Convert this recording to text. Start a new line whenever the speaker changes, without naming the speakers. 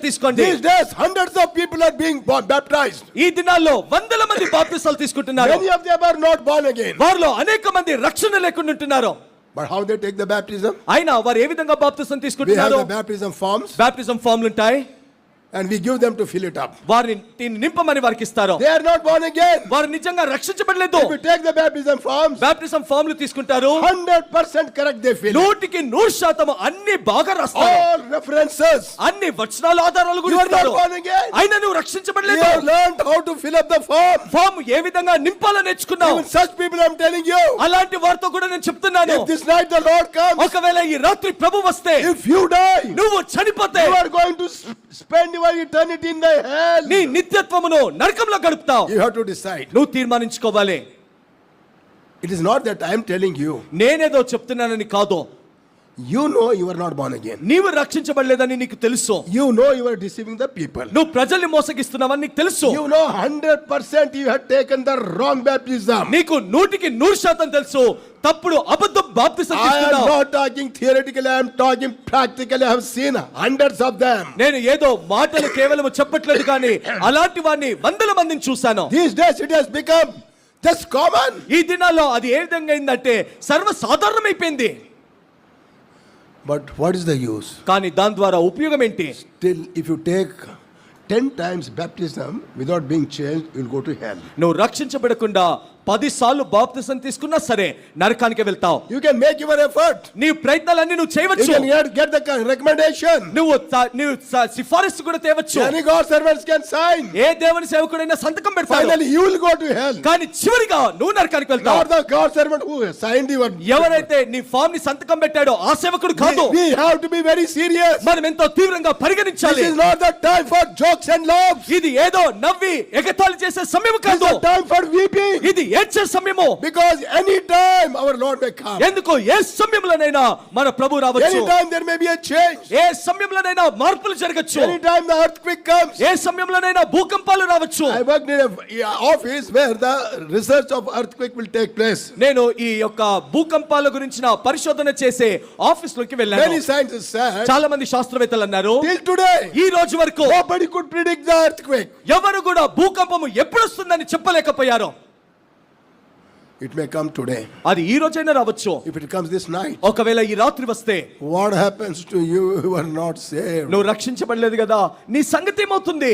తీసుకోండి.
These days hundreds of people are being baptized.
ఈ దినాల్లో వందల మంది బాప్తిసాలు తీసుకుంటున్నారు.
Many of them are not born again.
వారిలో అనేక మంది రక్షణ లేకుండా ఉంటున్నారు.
But how they take the baptism?
అయినా వారు ఏ విధంగా బాప్తిసం
We have
తీసుకుంటున్నారు?
the baptism forms
బాప్తిజం ఫామ్లు ఉంటాయి.
and we give them to fill it up.
వారిని దీన్ని నింపమని వారికి ఇస్తారు.
They are not born again.
వారు నిజంగా రక్షించబడలేదు.
If you take the baptism forms,
బాప్తిజం ఫామ్లు తీసుకుంటారు.
100% correct they fill.
100% అన్ని బాగా రాస్తారు.
All references.
అన్ని వచనాల ఆధారాలు
You are not
గురించి
born again.
అయినా నువ్వు
You
రక్షించబడలేదు.
have learned how to fill up the form.
Form ఏ విధంగా నింపాలని నేర్చుకున్నావు.
Even such people I'm telling you.
అలాంటి వారితో కూడా నేను చెప్తున్నాను.
If this night the Lord comes,
ఒకవేళ ఈ రాత్రి ప్రభు వస్తే
if you die,
నువ్వు చనిపోతే
you are going to spend your eternity in the hell.
నీ నిత్యత్వమును నరకంలో గడుపుతావు.
You have to decide.
నువ్వు తీర్మానించుకోవాలి.
It is not that I am telling you.
నేనేదో చెప్తున్నానని కాదు.
You know you are not born again.
నీవు రక్షించబడలేదని నీకు తెలుసు.
You know you are deceiving the people.
నువ్వు ప్రజల్ని మోసగిస్తున్నావని నీకు తెలుసు.
You know 100% you have taken the wrong baptism.
నీకు 100% తెలుసు తప్పుడు అబద్ధం బాప్తిసం
I am
తీసుకున్నావు.
not talking theoretically, I am talking practically. I have seen hundreds of them.
నేను ఏదో మాటలు కేవలం చెప్పట్లేదు కానీ అలాంటి వారిని వందల మందిని చూశాను.
These days it has become just common.
ఈ దినాల్లో అది ఏ విధంగా అయిందంటే సర్వసాధారణమైపోయింది.
But what is the use?
కానీ దాని ద్వారా ఉపయోగం ఏంటి?
Still, if you take 10 times baptism without being changed, you will go to hell.
నువ్వు రక్షించబడకుండా 10 సార్లు బాప్తిసం తీసుకున్నా సరే నరకానికి వెళ్తావు.
You can make your effort.
నీ ప్రయత్నాలన్నీ నువ్వు
You
చేయవచ్చు.
can get the recommendation.
నువ్వు సిఫారసు కూడా తేవచ్చు.
Any God servants can sign.
ఏ దేవుని సేవకుడైనా సంతకం పెడతాడు.
Finally, you will go to hell.
కానీ చివరిగా నువ్వు నరకానికి వెళ్తావు.
Not the God servant who signed your.
ఎవరైతే నీ ఫామ్ ని సంతకం పెట్టాడో ఆ సేవకుడు కాదు.
We have to be very serious.
మనం ఎంతో తీవ్రంగా పరిగణించాలి.
This is not the time for jokes and laughs.
ఇది ఏదో నవ్వి ఎగతాళి చేసే సమయం
This is
కాదు.
the time for weeping.
ఇది ఏడ్చే సమయము.
Because any time our Lord may come.
ఎందుకు ఏ సమయంలోనైనా మన ప్రభు రావచ్చు.
Any time there may be a change.
ఏ సమయంలోనైనా మార్పులు జరగచ్చు.
Any time the earthquake comes.
ఏ సమయంలోనైనా భూకంపాలు రావచ్చు.
I worked in an office where the research of earthquake will take place.
నేను ఈ యొక్క భూకంపాల గురించిన పరిశోధన చేసే ఆఫీస్ లోకి వెళ్ళాను.
Many scientists said.
చాలా మంది శాస్త్రవేత్తలు అన్నారు
Till today.
ఈ రోజు వరకు
Nobody could predict the earthquake.
ఎవరు కూడా భూకంపము ఎప్పుడు వస్తుందని చెప్పలేకపోయారు.
It may come today.
అది ఈ రోజైనా రావచ్చు.
If it comes this night.
ఒకవేళ ఈ రాత్రి వస్తే
What happens to you who are not saved?
నువ్వు రక్షించబడలేదు కదా నీ సంగతి ఏమవుతుంది?